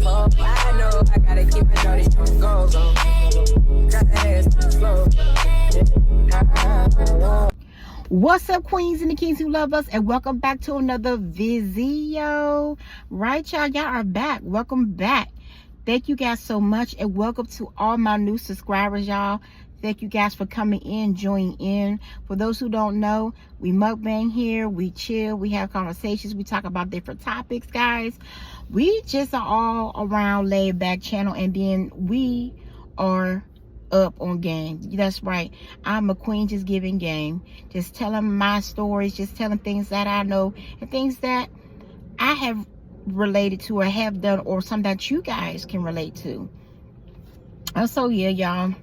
hope. I know I gotta keep my shorty goals on. Got the ass to the floor. What's up, queens and the kings who love us, and welcome back to another video. Right, y'all are back. Welcome back. Thank you guys so much, and welcome to all my new subscribers, y'all. Thank you guys for coming in, joining in. For those who don't know, we mukbang here, we chill, we have conversations, we talk about different topics, guys. We just are all around laid back channel, and then we are up on game. That's right, I'm a queen just giving game, just telling my stories, just telling things that I know and things that I have related to or have done, or something that you guys can relate to. So yeah, y'all,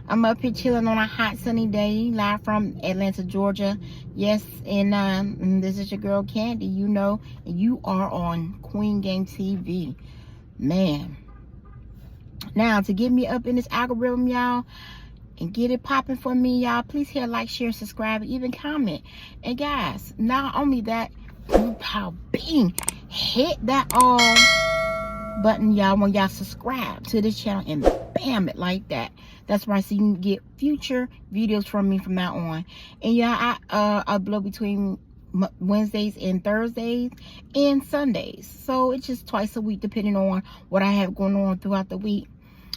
I'm up here chilling on a hot sunny day, live from Atlanta, Georgia. Yes, and this is your girl Candy, you know, and you are on Queen Game TV. Man, now to get me up in this algorithm, y'all, and get it popping for me, y'all, please hit like, share, subscribe, and even comment. And guys, not only that, hit that all button, y'all, when y'all subscribe to this channel, and bam it like that. That's right, so you can get future videos from me from now on. And yeah, I upload between Wednesdays and Thursdays and Sundays, so it's just twice a week depending on what I have going on throughout the week.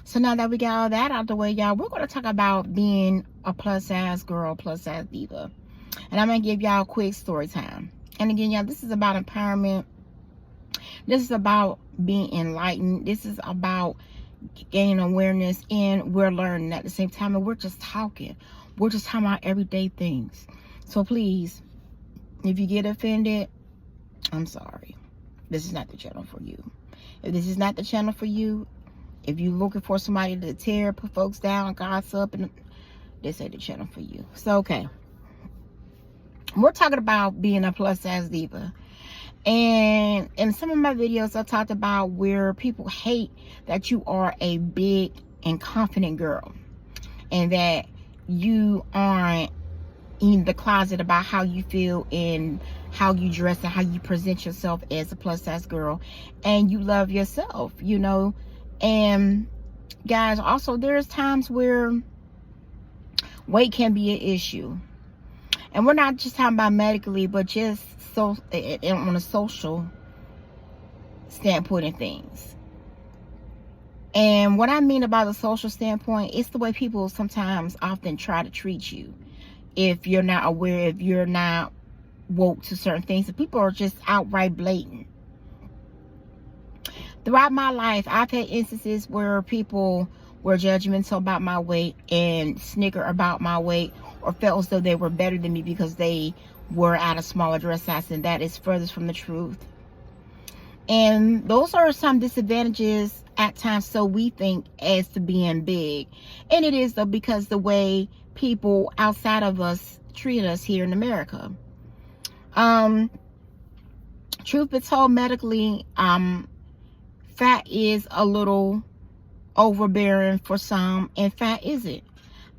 So now that we got all that out the way, y'all, we're going to talk about being a plus size girl, plus size diva. And I'm going to give y'all a quick story time. And again, y'all, this is about empowerment. This is about being enlightened. This is about gaining awareness, and we're learning at the same time, and we're just talking. We're just talking about everyday things. So please, if you get offended, I'm sorry. This is not the channel for you. If this is not the channel for you, if you're looking for somebody to tear folks down, gossip, and this ain't the channel for you. So okay, we're talking about being a plus size diva. And in some of my videos, I talked about where people hate that you are a big and confident girl, and that you aren't in the closet about how you feel and how you dress and how you present yourself as a plus size girl, and you love yourself, you know. And guys, also there's times where weight can be an issue, and we're not just talking about medically, but just so on a social standpoint of things. And what I mean about the social standpoint, it's the way people sometimes often try to treat you if you're not aware, if you're not woke to certain things. And people are just outright blatant. Throughout my life, I've had instances where people were judgmental about my weight and snicker about my weight, or felt as though they were better than me because they were at a smaller dress size, and that is furthest from the truth. And those are some disadvantages at times, so we think, as to being big. And it is, though, because the way people outside of us treat us here in America. Truth be told, medically, fat is a little overbearing for some, and fat isn't.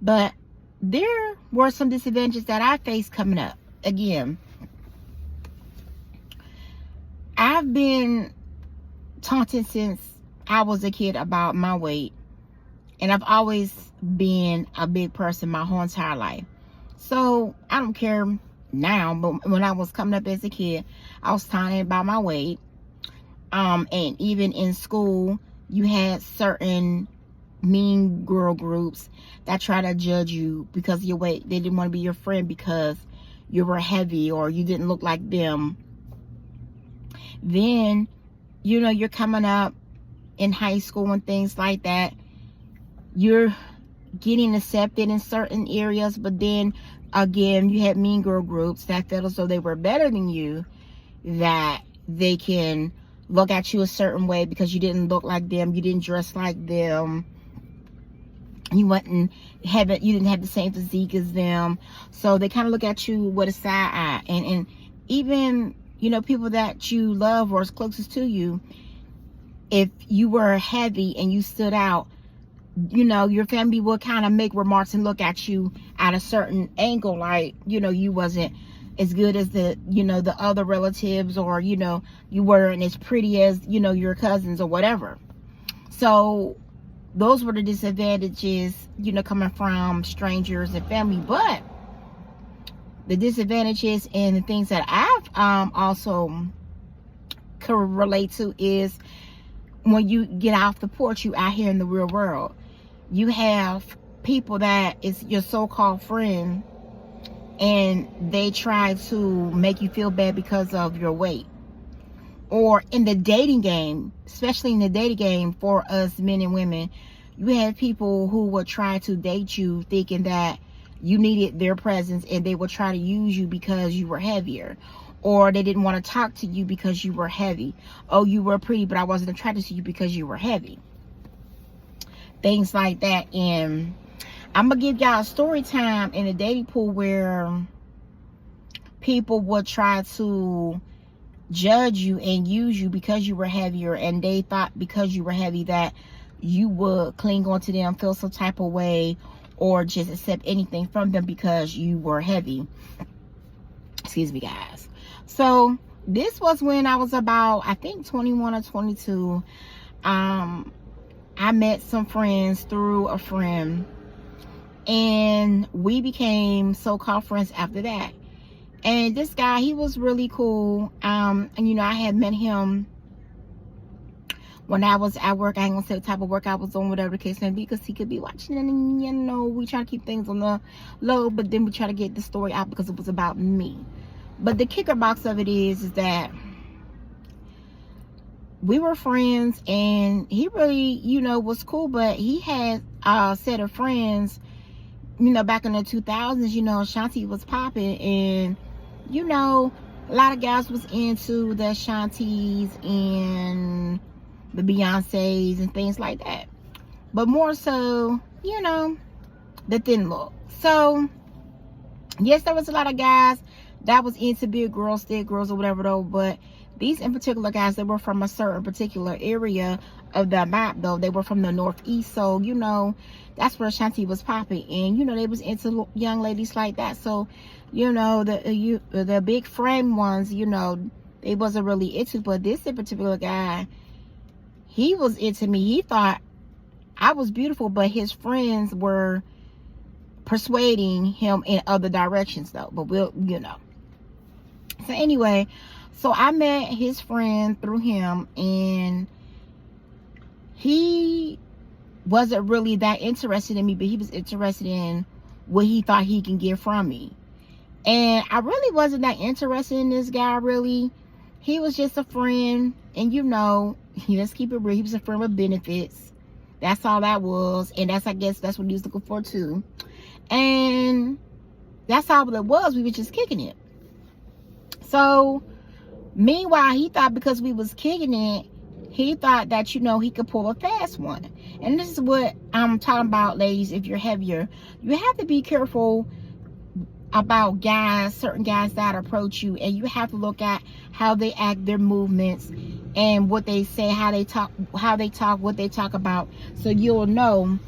But there were some disadvantages that I faced coming up. Again, I've been taunted since I was a kid about my weight, and I've always been a big person my whole entire life. So I don't care now, but when I was coming up as a kid, I was taunted about my weight. And even in school, you had certain mean girl groups that try to judge you because of your weight. They didn't want to be your friend because you were heavy or you didn't look like them. Then, you know, you're coming up in high school and things like that. You're getting accepted in certain areas, but then again, you had mean girl groups that felt as though they were better than you, that they can look at you a certain way because you didn't look like them, you didn't dress like them, you didn't have the same physique as them. So they kind of look at you with a side eye. And even, you know, people that you love or is closest to you, if you were heavy and you stood out, you know, your family would kind of make remarks and look at you at a certain angle, like, you know, you wasn't as good as the, you know, the other relatives, or, you know, you weren't as pretty as, you know, your cousins or whatever. So those were the disadvantages, you know, coming from strangers and family. But the disadvantages and the things that I've also could relate to is when you get off the porch, you out here in the real world, you have people that is your so-called friend, and they try to make you feel bad because of your weight. Or in the dating game, especially in the dating game for us men and women, you have people who will try to date you thinking that you needed their presence, and they will try to use you because you were heavier, or they didn't want to talk to you because you were heavy. Oh, you were pretty, but I wasn't attracted to you because you were heavy. Things like that. And I'm gonna give y'all a story time in the dating pool where people would try to judge you and use you because you were heavier, and they thought because you were heavy that you would cling on to them, feel some type of way, or just accept anything from them because you were heavy. Excuse me, guys. So this was when I was about, I think, 21 or 22. I met some friends through a friend, and we became so-called friends after that. And this guy, he was really cool. And you know, I had met him when I was at work. I ain't gonna say the type of work I was on, whatever the case may be, because he could be watching. And you know, we try to keep things on the low, but then we try to get the story out because it was about me. But the kicker box of it is that we were friends, and he really, you know, was cool. But he had a set of friends, you know, back in the 2000s. You know, Shanti was popping, and you know, a lot of guys was into the Shantis and the Beyoncés and things like that. But more so, you know, the thin look. So yes, there was a lot of guys that was into big girls, thick girls, or whatever though. But these in particular guys, they were from a certain particular area of the map though. They were from the Northeast. So, you know, that's where Shanti was popping. And, you know, they was into young ladies like that. So, you know, the big frame ones, you know, they wasn't really into. But this in particular guy, he was into me. He thought I was beautiful, but his friends were persuading him in other directions though. But we'll, you know. So anyway, so I met his friend through him, and he wasn't really that interested in me, but he was interested in what he thought he can get from me. And I really wasn't that interested in this guy, really. He was just a friend, and you know, let's keep it real, he was a friend with benefits. That's all that was. And that's, I guess that's what he was looking for too. And that's all it was. We were just kicking it. So meanwhile, he thought because we was kicking it, he thought that, you know, he could pull a fast one. And this is what I'm talking about, ladies. If you're heavier, you have to be careful about guys, certain guys that approach you, and you have to look at how they act, their movements, and what they say, how they talk, what they talk about, so you'll know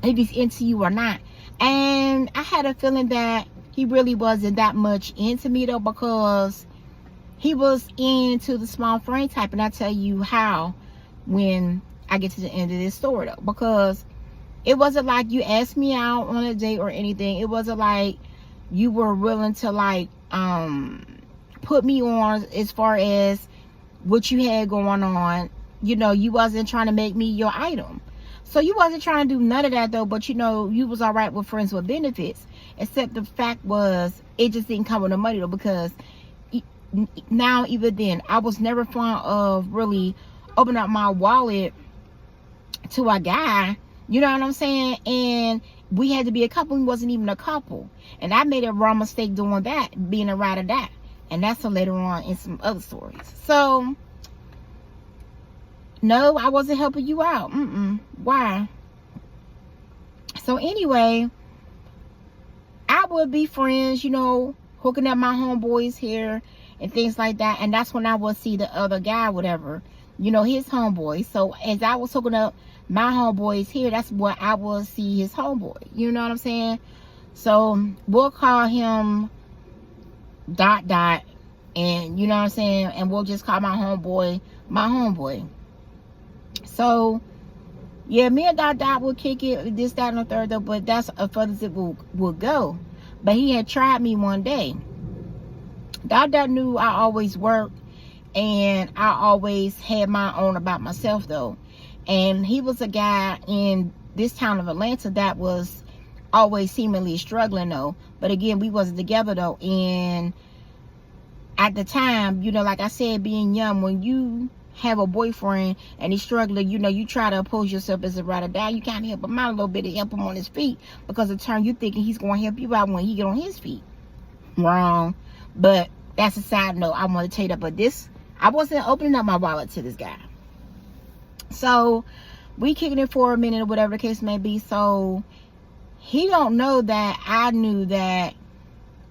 if he's into you or not. And I had a feeling that he really wasn't that much into me though, because he was into the small frame type. And I'll tell you how when I get to the end of this story though, because it wasn't like you asked me out on a date or anything. It wasn't like you were willing to like put me on as far as what you had going on. You know, you wasn't trying to make me your item. So you wasn't trying to do none of that though, but you know, you was all right with friends with benefits. Except the fact was, it just didn't come with the money though, because now even then, I was never fond of really opening up my wallet to a guy. You know what I'm saying? And we had to be a couple. We wasn't even a couple. And I made a wrong mistake doing that, being a ride or die. And that's for later on in some other stories. So, no, I wasn't helping you out. Why? So anyway, I would be friends, you know, hooking up my homeboys here and things like that. And that's when I would see the other guy, whatever, you know, his homeboy. So as I was hooking up my homeboys here, that's what I would see his homeboy. You know what I'm saying? So we'll call him dot dot, and you know what I'm saying, and we'll just call my homeboy. So yeah, me and dot dot will kick it, this, that, and the third though, but that's as far as it will go. But he had tried me one day. Dot dot knew I always worked, and I always had my own about myself though. And he was a guy in this town of Atlanta that was always seemingly struggling though. But again, we wasn't together though. And at the time, you know, like I said, being young, when you have a boyfriend and he's struggling, you know, you try to oppose yourself as a ride or die. You kind of help him out a little bit to help him on his feet, because in turn you thinking he's going to help you out when he get on his feet. Wrong. But that's a side note. I want to tell you that. But this, I wasn't opening up my wallet to this guy. So we kicking it for a minute or whatever the case may be. So he don't know that I knew that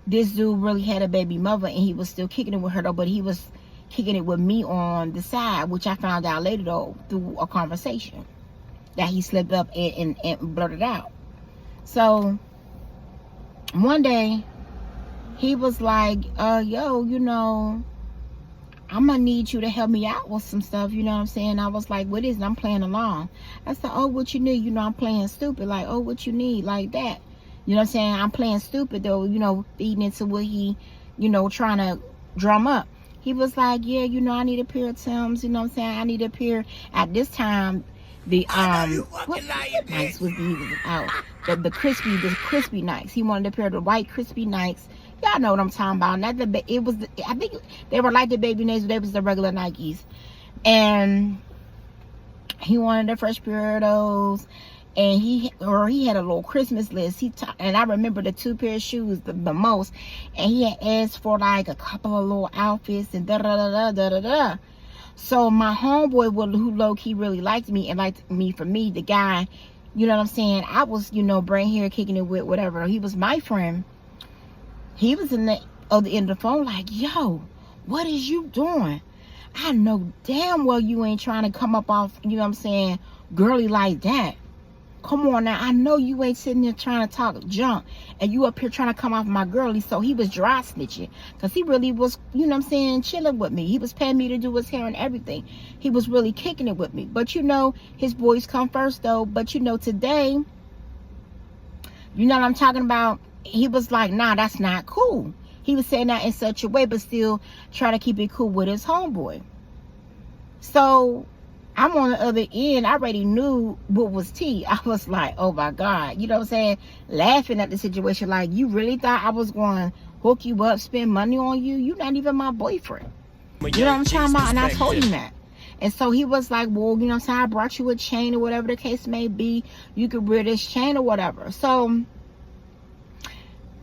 this dude really had a baby mother, and he was still kicking it with her though, but he was kicking it with me on the side, which I found out later though through a conversation that he slipped up and blurted out. So one day he was like, yo, you know, I'm gonna need you to help me out with some stuff, you know what I'm saying? I was like, what is it? I'm playing along. I said, oh, what you need? You know, I'm playing stupid. Like, oh, what you need? Like that. You know what I'm saying? I'm playing stupid though, you know, feeding into what he, you know, trying to drum up. He was like, yeah, you know, I need a pair of Timbs, you know what I'm saying? I need a pair. At this time, the what Nikes was out. The crispy Nikes. He wanted a pair of the white crispy Nikes. Y'all know what I'm talking about. Not the, it was the, I think they were like the baby Nikes, but they was the regular Nikes. And he wanted a fresh pair of those. And he had a little Christmas list. And I remember the 2 pair of shoes the most. And he had asked for like a couple of little outfits and da da da da da da. So my homeboy, who low key really liked me and liked me for me, the guy, you know what I'm saying? I was, you know, brain hair kicking it with whatever. He was my friend. He was in the other end of the phone like, yo, what is you doing? I know damn well you ain't trying to come up off, you know what I'm saying, girly like that. Come on now, I know you ain't sitting there trying to talk junk, and you up here trying to come off my girly. So he was dry snitching, because he really was, you know what I'm saying, chilling with me. He was paying me to do his hair and everything. He was really kicking it with me. But you know, his boys come first though. But you know, today, you know what I'm talking about? He was like, nah, that's not cool. He was saying that in such a way, but still trying to keep it cool with his homeboy. So I'm on the other end. I already knew what was tea. I was like, oh my God. You know what I'm saying? Laughing at the situation. Like, you really thought I was going to hook you up, spend money on you? You're not even my boyfriend. You know what I'm talking about? And I told him that. And so he was like, well, you know what I'm saying? I brought you a chain or whatever the case may be. You could wear this chain or whatever. So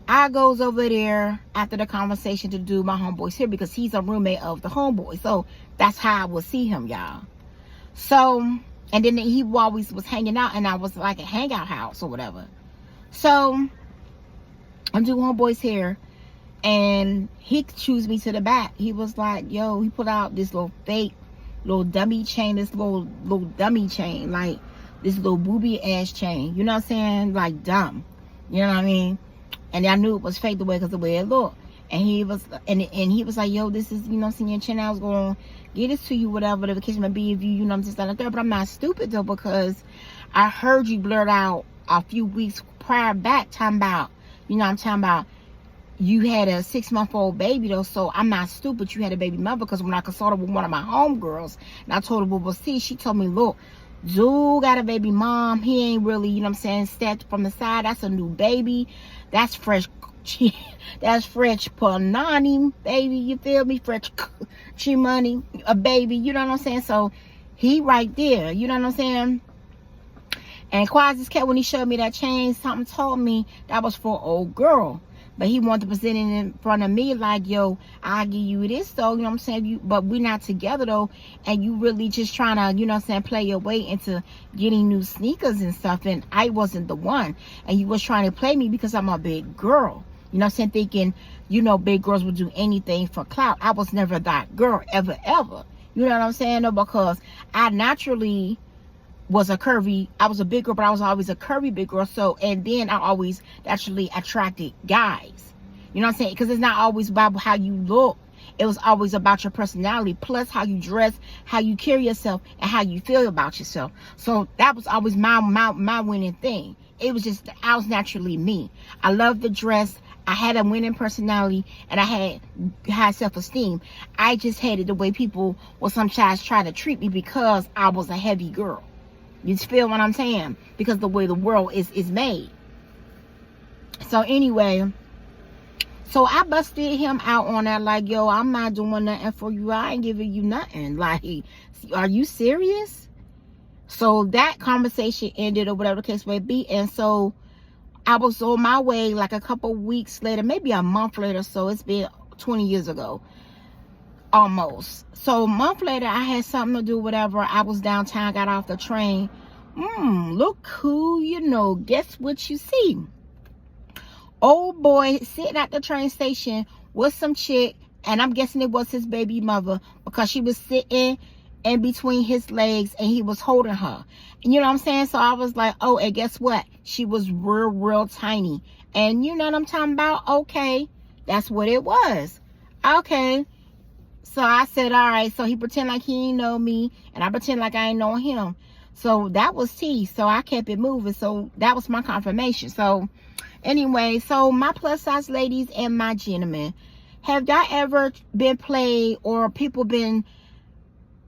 I goes over there after the conversation to do my homeboy's hair, because he's a roommate of the homeboy. So that's how I would see him, y'all. So, and then he always was hanging out, and I was like a hangout house or whatever. So I'm doing homeboy's hair, and he chews me to the back. He was like, yo, he put out this little fake, little dummy chain, this little dummy chain, like this little booby ass chain. You know what I'm saying? Like dumb. You know what I mean? And I knew it was fake the way, because the way it looked. And he was, and he was like, yo, this is, you know, seeing your chin. I was going to get this to you, whatever the case may be, if you know, I'm just not there. But I'm not stupid though, because I heard you blurt out a few weeks prior back talking about, you know, I'm talking about you had a 6-month-old baby though. So I'm not stupid. You had a baby mother, because when I consulted with one of my homegirls and I told her what was see, she told me, look, dude got a baby mom. He ain't really, you know what I'm saying, stepped from the side. That's a new baby. That's fresh. That's fresh panani, baby. You feel me? Fresh money, a baby. You know what I'm saying? So he right there. You know what I'm saying? And quiet as cat, when he showed me that chain, something told me that was for old girl. But he wanted to present it in front of me like, yo, I'll give you this though, you know what I'm saying? But we're not together though. And you really just trying to, you know what I'm saying, play your way into getting new sneakers and stuff. And I wasn't the one. And you was trying to play me because I'm a big girl. You know what I'm saying? Thinking, you know, big girls would do anything for clout. I was never that girl, ever. You know what I'm saying? No, because I naturally was I was a big girl, but I was always a curvy big girl. So, and then I always naturally attracted guys. You know what I'm saying? Because it's not always about how you look. It was always about your personality, plus how you dress, how you carry yourself, and how you feel about yourself. So that was always my winning thing. It was just, I was naturally me. I loved the dress. I had a winning personality, and I had high self-esteem. I just hated the way people will sometimes try to treat me because I was a heavy girl. You feel what I'm saying? Because the way the world is made. So anyway, so I busted him out on that, like, yo, I'm not doing nothing for you. I ain't giving you nothing. Like, are you serious? So that conversation ended, or whatever the case may be. And so I was on my way like a couple weeks later, maybe a month later. So it's been 20 years ago, almost. So a month later, I had something to do, whatever. I was downtown, got off the train. Look who, guess what you see? Old boy sitting at the train station with some chick, and I'm guessing it was his baby mother, because she was sitting in between his legs and he was holding her. And you know what I'm saying? So I was like, oh, and guess what? She was real tiny. And you know what I'm talking about? Okay, that's what it was. Okay. So I said, all right. So he pretend like he ain't know me, and I pretend like I ain't know him. So that was tea. So I kept it moving. So that was my confirmation. So anyway, so my plus size ladies and my gentlemen, have y'all ever been played, or people been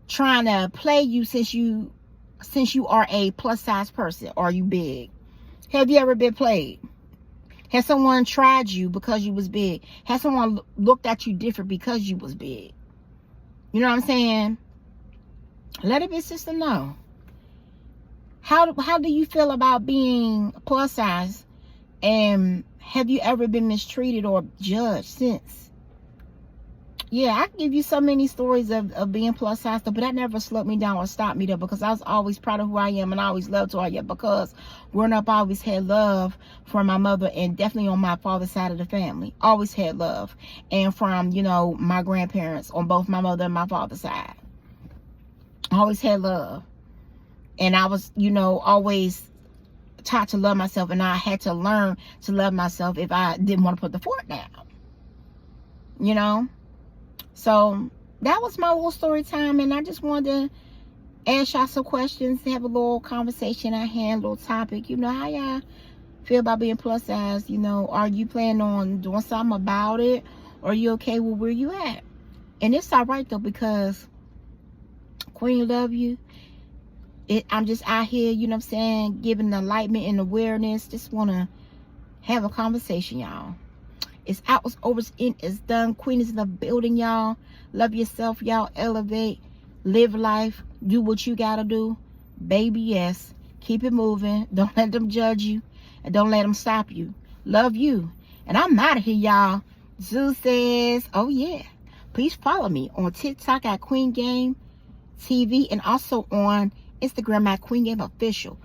trying to play you since you are a plus size person, or you big? Have you ever been played? Has someone tried you because you was big? Has someone looked at you different because you was big? You know what I'm saying? Let a big sister know. How do you feel about being plus size? And have you ever been mistreated or judged since? Yeah, I can give you so many stories of being plus size, but that never slowed me down or stopped me there, because I was always proud of who I am, and I always loved who I am, because growing up, I always had love for my mother, and definitely on my father's side of the family. Always had love. And from, my grandparents on both my mother and my father's side. Always had love. And I was, always taught to love myself, and I had to learn to love myself if I didn't want to put the fork down. So that was my little story time, and I just wanted to ask y'all some questions, have a little conversation at hand, little topic. How y'all feel about being plus size? Are you planning on doing something about it, or are you okay with where you at? And it's all right though, because Queen love you. I'm just out here, giving enlightenment and awareness. Just want to have a conversation, y'all. It's out, it's over, it's in, it's done. Queen is in the building, y'all. Love yourself, y'all. Elevate, live life, do what you gotta do. Baby, yes. Keep it moving. Don't let them judge you, and don't let them stop you. Love you. And I'm out of here, y'all. Zeus says, oh yeah. Please follow me on TikTok at Queen Game TV, and also on Instagram at Queen Game Official.